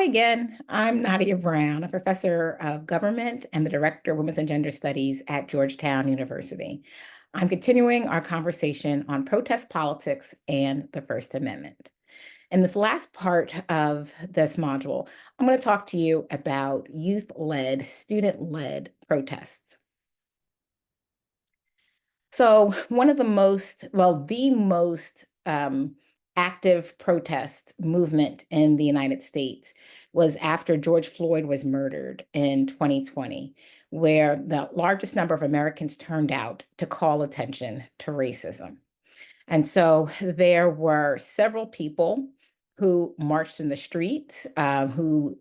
Hi again. I'm Nadia Brown, a professor of government and the director of women's and gender studies at Georgetown University. I'm continuing our conversation on protest politics and the First Amendment. In this last part of this module, I'm going to talk to you about youth-led, student-led protests. So one of the most, well, the most active protest movement in the United States was after George Floyd was murdered in 2020, where the largest number of Americans turned out to call attention to racism. And so there were several people who marched in the streets, who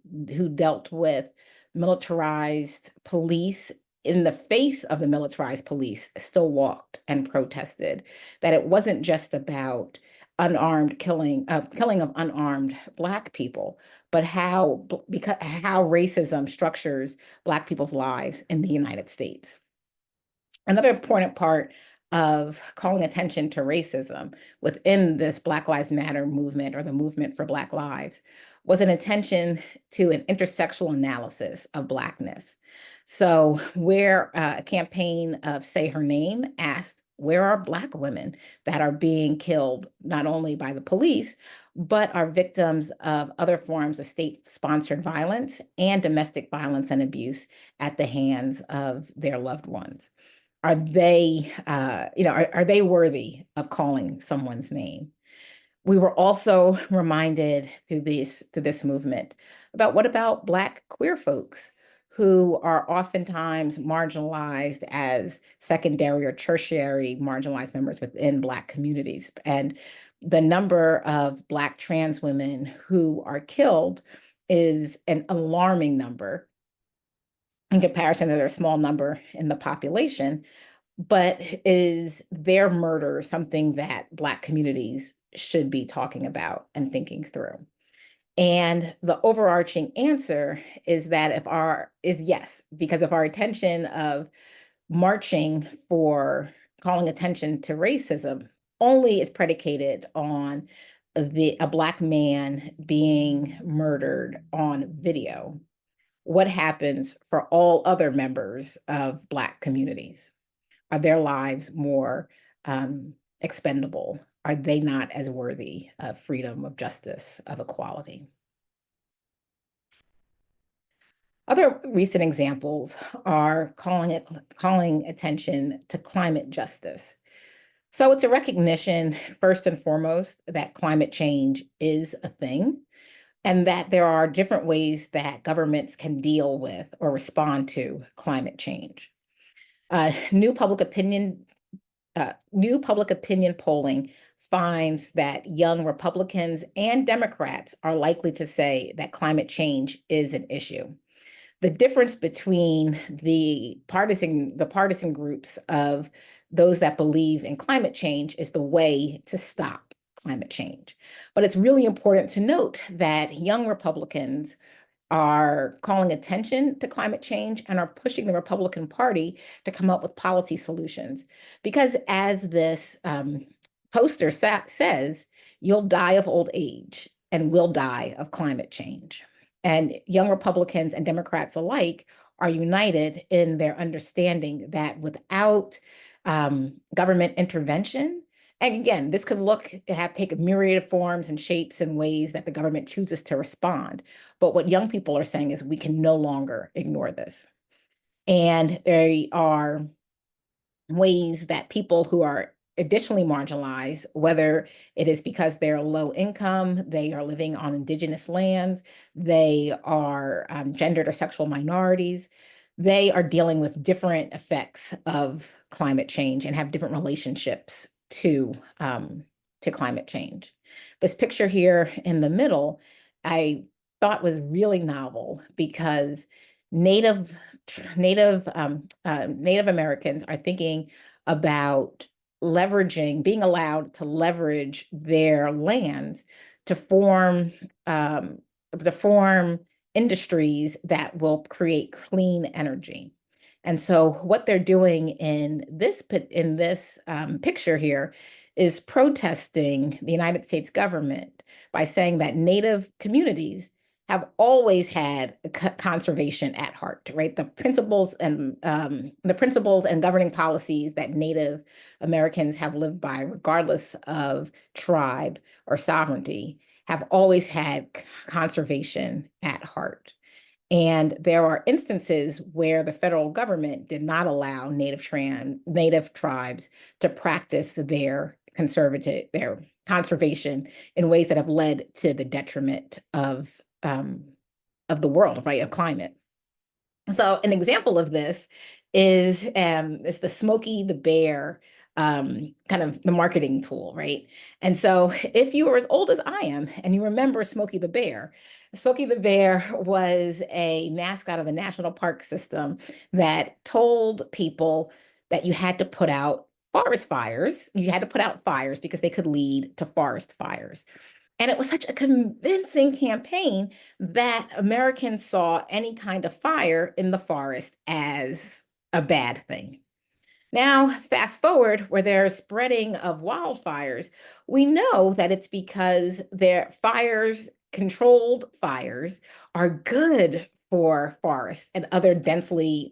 dealt with militarized police in the face of the militarized police, still walked and protested that it wasn't just about unarmed killing of unarmed Black people, but how racism structures Black people's lives in the United States. Another important part of calling attention to racism within this Black Lives Matter movement, or the movement for Black lives, was an attention to an intersectional analysis of Blackness. So where a campaign of Say Her Name asked, where are Black women that are being killed not only by the police, but are victims of other forms of state-sponsored violence and domestic violence and abuse at the hands of their loved ones? Are they, are they worthy of calling someone's name? We were also reminded through this movement about, what about Black queer folks who are oftentimes marginalized as secondary or tertiary marginalized members within Black communities. And the number of Black trans women who are killed is an alarming number in comparison to their small number in the population. But is their murder something that Black communities should be talking about and thinking through? And the overarching answer is that is yes, because if our attention of marching for calling attention to racism only is predicated on a Black man being murdered on video, what happens for all other members of Black communities? Are their lives more expendable? Are they not as worthy of freedom, of justice, of equality? Other recent examples are calling attention to climate justice. So it's a recognition, first and foremost, that climate change is a thing, and that there are different ways that governments can deal with or respond to climate change. New public opinion polling finds that young Republicans and Democrats are likely to say that climate change is an issue. The difference between the partisan groups of those that believe in climate change is the way to stop climate change. But it's really important to note that young Republicans are calling attention to climate change and are pushing the Republican Party to come up with policy solutions. Because as this poster says, you'll die of old age and we'll die of climate change. And young Republicans and Democrats alike are united in their understanding that without government intervention, and again, this could take a myriad of forms and shapes and ways that the government chooses to respond. But what young people are saying is we can no longer ignore this. And there are ways that people who are additionally marginalized, whether it is because they're low income, they are living on indigenous lands, they are gendered or sexual minorities, they are dealing with different effects of climate change and have different relationships to climate change. This picture here in the middle, I thought was really novel because Native Americans are thinking about being allowed to leverage their lands to form industries that will create clean energy. And so what they're doing in this picture here is protesting the United States government by saying that Native communities have always had conservation at heart, right? The principles and governing policies that Native Americans have lived by, regardless of tribe or sovereignty, have always had conservation at heart. And there are instances where the federal government did not allow Native tribes to practice their conservation in ways that have led to the detriment um, of the world, right, of climate. So an example of this is the Smokey the Bear kind of the marketing tool, right? And so if you are as old as I am and you remember Smokey the Bear was a mascot of the National Park System that told people that you had to put out forest fires. You had to put out fires because they could lead to forest fires. And it was such a convincing campaign that Americans saw any kind of fire in the forest as a bad thing. Now, fast forward where there's spreading of wildfires, we know that it's because controlled fires, are good for forests and other densely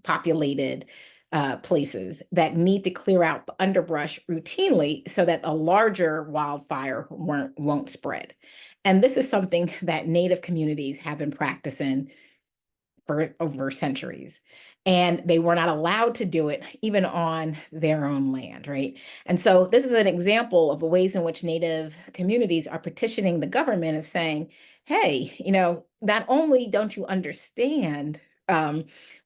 populated places that need to clear out the underbrush routinely so that a larger wildfire won't spread. And this is something that Native communities have been practicing for over centuries. And they were not allowed to do it even on their own land, right? And so this is an example of the ways in which Native communities are petitioning the government of saying, hey, not only don't you understand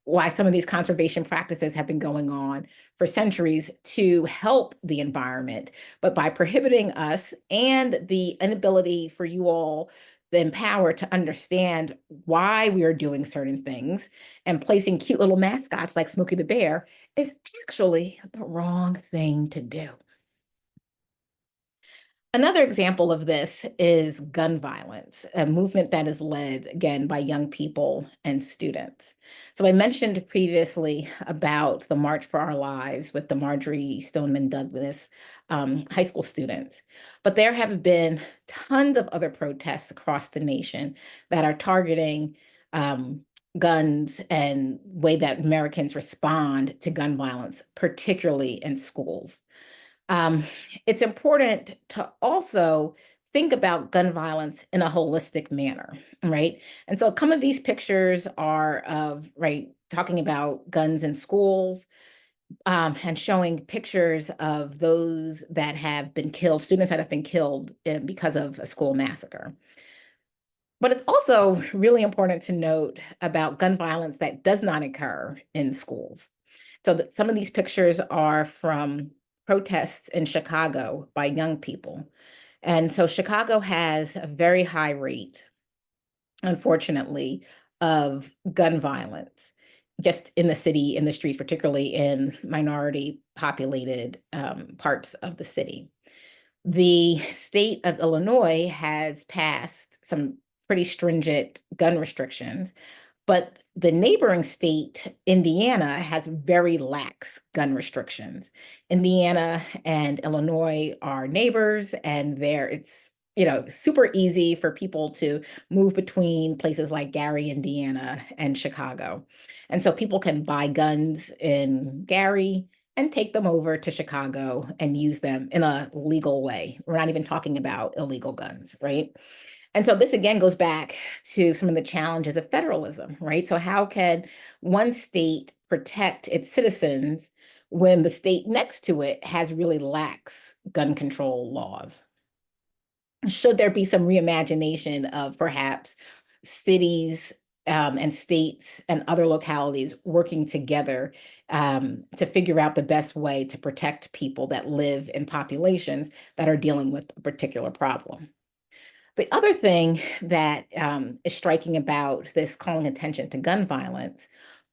why some of these conservation practices have been going on for centuries to help the environment, but by prohibiting us and the inability for you all the empowered to understand why we are doing certain things and placing cute little mascots like Smokey the Bear is actually the wrong thing to do. Another example of this is gun violence, a movement that is led again by young people and students. So I mentioned previously about the March for Our Lives with the Marjorie Stoneman Douglas high school students, but there have been tons of other protests across the nation that are targeting guns and way that Americans respond to gun violence, particularly in schools. Um, it's important to also think about gun violence in a holistic manner, right? And so some of these pictures are of, right, talking about guns in schools, and showing pictures of those that have been killed, students that have been killed because of a school massacre. But it's also really important to note about gun violence that does not occur in schools. So that some of these pictures are from protests in Chicago by young people. And so Chicago has a very high rate, unfortunately, of gun violence just in the city, in the streets, particularly in minority populated parts of the city. The state of Illinois has passed some pretty stringent gun restrictions, but the neighboring state, Indiana, has very lax gun restrictions. Indiana and Illinois are neighbors, and there it's super easy for people to move between places like Gary, Indiana, and Chicago. And so people can buy guns in Gary and take them over to Chicago and use them in a legal way. We're not even talking about illegal guns, right? And so this again goes back to some of the challenges of federalism, right? So how can one state protect its citizens when the state next to it has really lax gun control laws? Should there be some reimagination of perhaps cities and states and other localities working together to figure out the best way to protect people that live in populations that are dealing with a particular problem? The other thing that is striking about this calling attention to gun violence,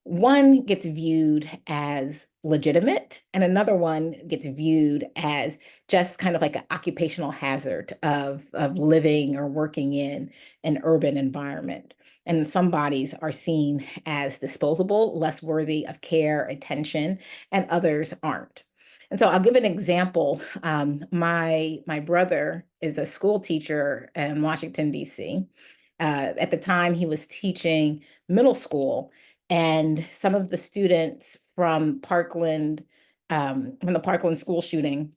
one gets viewed as legitimate, and another one gets viewed as just kind of like an occupational hazard of living or working in an urban environment. And some bodies are seen as disposable, less worthy of care, attention, and others aren't. And so I'll give an example. My brother is a school teacher in Washington, D.C., At the time, he was teaching middle school, and some of the students from the Parkland school shooting,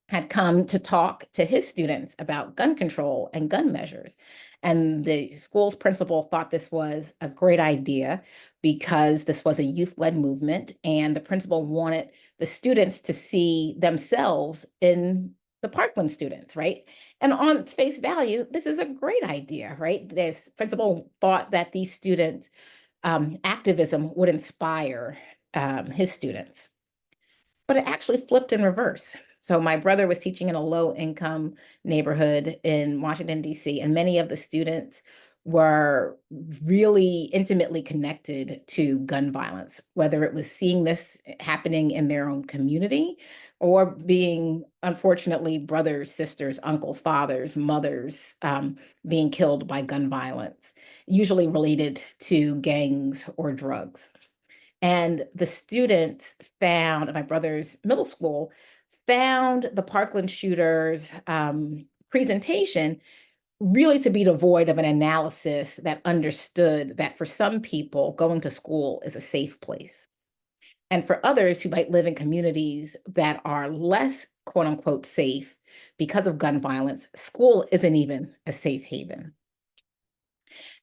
had come to talk to his students about gun control and gun measures. And the school's principal thought this was a great idea because this was a youth-led movement, and the principal wanted the students to see themselves in the Parkland students, right? And on its face value, this is a great idea, right? This principal thought that these students' activism would inspire his students, but it actually flipped in reverse. So my brother was teaching in a low income neighborhood in Washington, D.C., and many of the students were really intimately connected to gun violence, whether it was seeing this happening in their own community or being, unfortunately, brothers, sisters, uncles, fathers, mothers being killed by gun violence, usually related to gangs or drugs. And the students found, my brother's middle school, found the Parkland shooters presentation really to be devoid of an analysis that understood that for some people, going to school is a safe place. And for others who might live in communities that are less quote unquote safe because of gun violence, school isn't even a safe haven.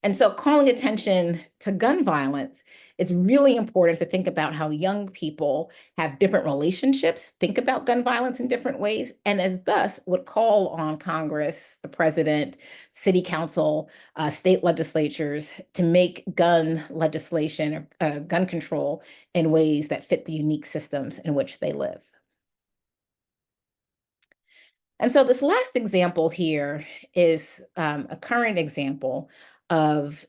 And so calling attention to gun violence, it's really important to think about how young people have different relationships, think about gun violence in different ways, and as thus would call on Congress, the president, city council, state legislatures to make gun legislation or gun control in ways that fit the unique systems in which they live. And so this last example here is a current example of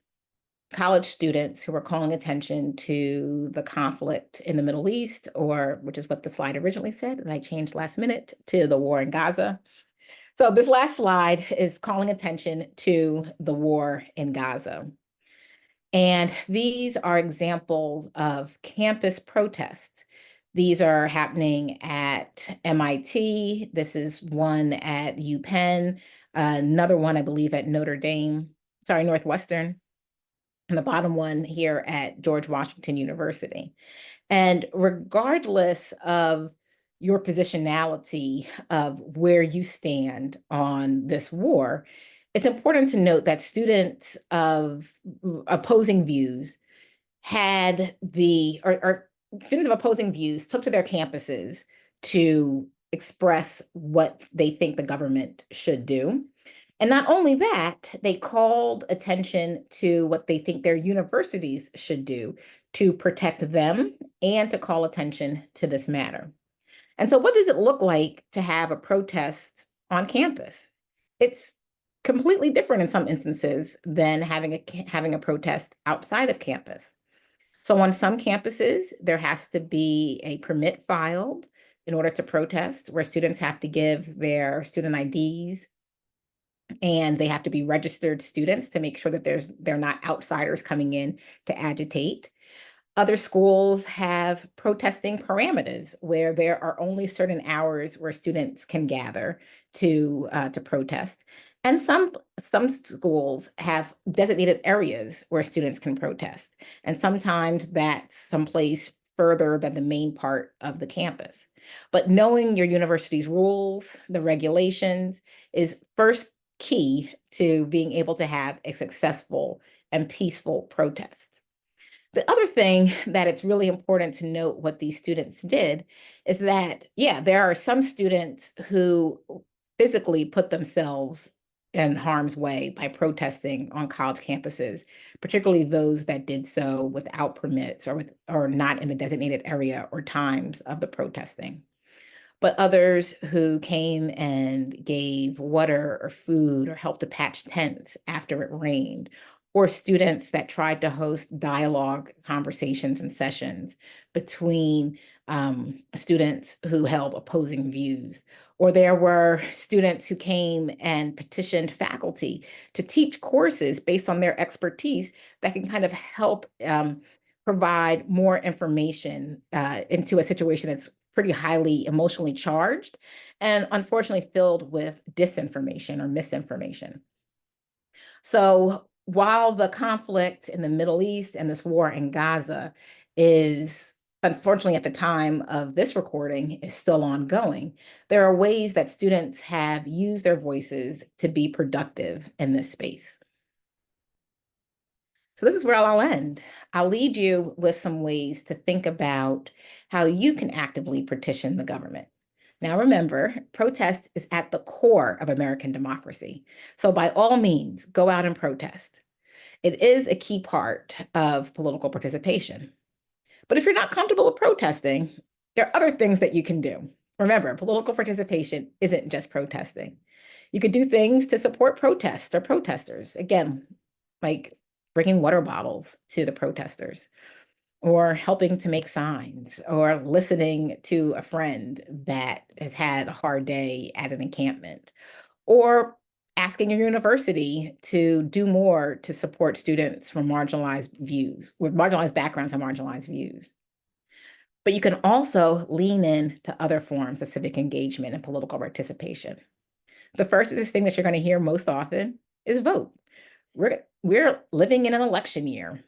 college students who are calling attention to the conflict in the Middle East, or which is what the slide originally said, and I changed last minute to the war in Gaza. So this last slide is calling attention to the war in Gaza. And these are examples of campus protests. These are happening at MIT. This is one at UPenn, another one, I believe, at Northwestern, and the bottom one here at George Washington University. And regardless of your positionality of where you stand on this war, it's important to note that students of opposing views or students of opposing views took to their campuses to express what they think the government should do. And not only that, they called attention to what they think their universities should do to protect them and to call attention to this matter. And so, what does it look like to have a protest on campus? It's completely different in some instances than having a protest outside of campus. So, on some campuses, there has to be a permit filed in order to protest, where students have to give their student IDs, and they have to be registered students to make sure that they're not outsiders coming in to agitate. Other schools have protesting parameters where there are only certain hours where students can gather to protest. And some schools have designated areas where students can protest. And sometimes that's someplace further than the main part of the campus. But knowing your university's rules, the regulations, is first key to being able to have a successful and peaceful protest. The other thing that it's really important to note what these students did is that, yeah, there are some students who physically put themselves in harm's way by protesting on college campuses, particularly those that did so without permits or not in the designated area or times of the protesting. But others who came and gave water or food or helped to patch tents after it rained, or students that tried to host dialogue conversations and sessions between students who held opposing views. Or there were students who came and petitioned faculty to teach courses based on their expertise that can kind of help provide more information into a situation that's pretty highly emotionally charged and unfortunately filled with disinformation or misinformation. So while the conflict in the Middle East and this war in Gaza is, unfortunately, at the time of this recording, is still ongoing, there are ways that students have used their voices to be productive in this space. So this is where I'll end. I'll lead you with some ways to think about how you can actively petition the government. Now, remember, protest is at the core of American democracy. So by all means, go out and protest. It is a key part of political participation. But if you're not comfortable with protesting, there are other things that you can do. Remember, political participation isn't just protesting. You could do things to support protests or protesters. Again, like bringing water bottles to the protesters, or helping to make signs, or listening to a friend that has had a hard day at an encampment, or asking your university to do more to support students from marginalized views, with marginalized backgrounds and marginalized views. But you can also lean in to other forms of civic engagement and political participation. The first is this thing that you're going to hear most often is vote. We're living in an election year.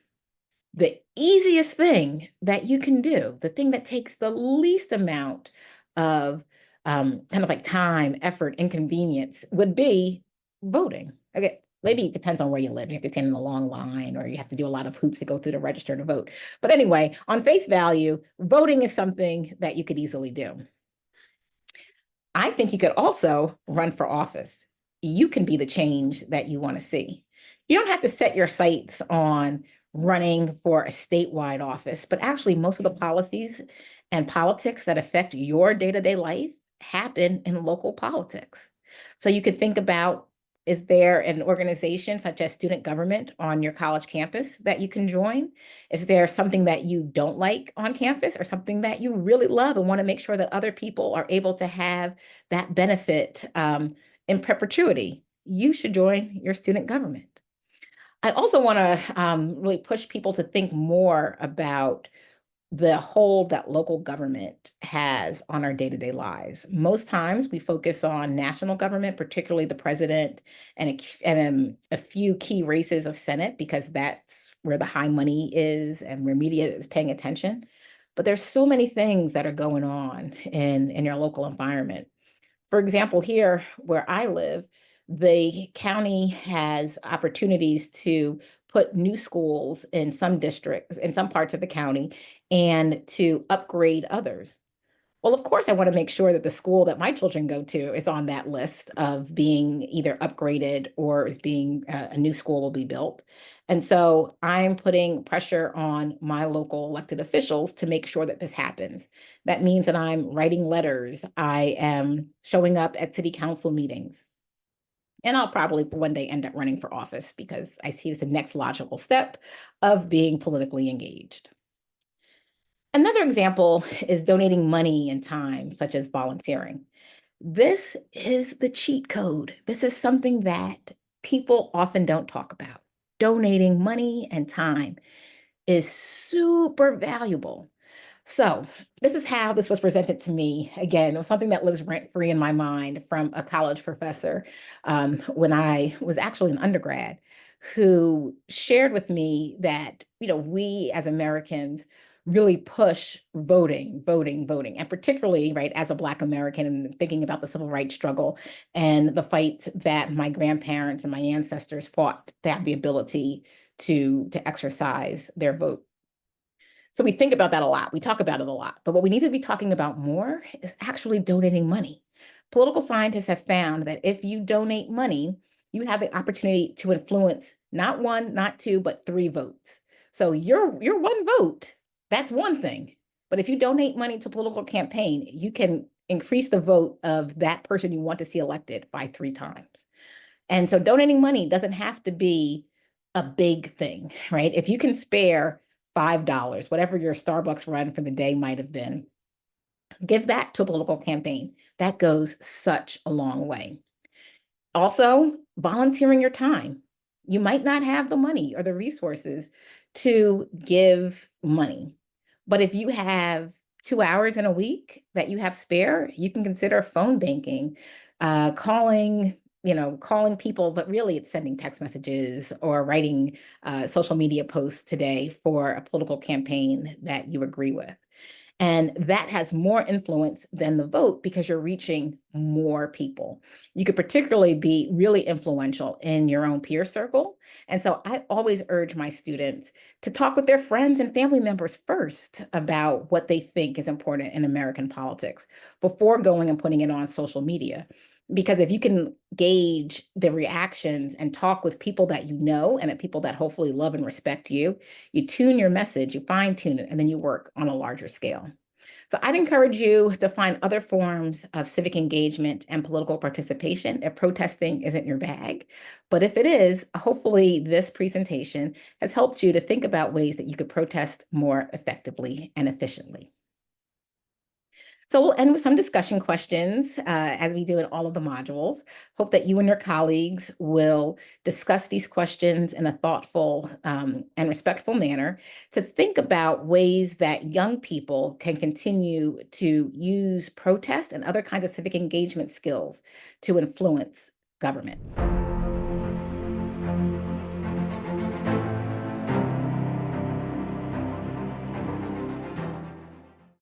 The easiest thing that you can do, the thing that takes the least amount of kind of like time, effort, inconvenience would be voting. Okay, maybe it depends on where you live. You have to stand in a long line or you have to do a lot of hoops to go through to register to vote. But anyway, on face value, voting is something that you could easily do. I think you could also run for office. You can be the change that you want to see. You don't have to set your sights on running for a statewide office, but actually, most of the policies and politics that affect your day to day life happen in local politics. So you could think about, is there an organization such as student government on your college campus that you can join? Is there something that you don't like on campus or something that you really love and want to make sure that other people are able to have that benefit in perpetuity? You should join your student government. I also want to really push people to think more about the hold that local government has on our day-to-day lives. Most times we focus on national government, particularly the president and a few key races of Senate, because that's where the high money is and where media is paying attention. But there's so many things that are going on in your local environment. For example, here where I live, the county has opportunities to put new schools in some districts, in some parts of the county, and to upgrade others. Well, of course, I want to make sure that the school that my children go to is on that list of being either upgraded or is being a new school will be built. And so I'm putting pressure on my local elected officials to make sure that this happens. That means that I'm writing letters, I am showing up at city council meetings. And I'll probably one day end up running for office because I see it's the next logical step of being politically engaged. Another example is donating money and time, such as volunteering. This is the cheat code. This is something that people often don't talk about. Donating money and time is super valuable. So, this is how this was presented to me. Again, it was something that lives rent free in my mind from a college professor when I was actually an undergrad, who shared with me that, we as Americans really push voting, voting, voting, and particularly, right, as a Black American and thinking about the civil rights struggle and the fight that my grandparents and my ancestors fought to have the ability to exercise their vote. So we think about that a lot. We talk about it a lot. But what we need to be talking about more is actually donating money. Political scientists have found that if you donate money, you have the opportunity to influence not one, not two, but three votes. So your one vote, that's one thing. But if you donate money to a political campaign, you can increase the vote of that person you want to see elected by three times. And so donating money doesn't have to be a big thing, right? If you can spare $5, whatever your Starbucks run for the day might have been, give that to a political campaign. That goes such a long way. Also, volunteering your time. You might not have the money or the resources to give money, but if you have 2 hours in a week that you have spare, you can consider phone banking, calling calling people, but really it's sending text messages or writing social media posts today for a political campaign that you agree with. And that has more influence than the vote because you're reaching more people. You could particularly be really influential in your own peer circle. And so I always urge my students to talk with their friends and family members first about what they think is important in American politics before going and putting it on social media. Because if you can gauge the reactions and talk with people that you know and at people that hopefully love and respect you, you tune your message, you fine tune it, and then you work on a larger scale. So I'd encourage you to find other forms of civic engagement and political participation if protesting isn't your bag. But if it is, hopefully this presentation has helped you to think about ways that you could protest more effectively and efficiently. So we'll end with some discussion questions as we do in all of the modules. Hope that you and your colleagues will discuss these questions in a thoughtful and respectful manner to think about ways that young people can continue to use protest and other kinds of civic engagement skills to influence government.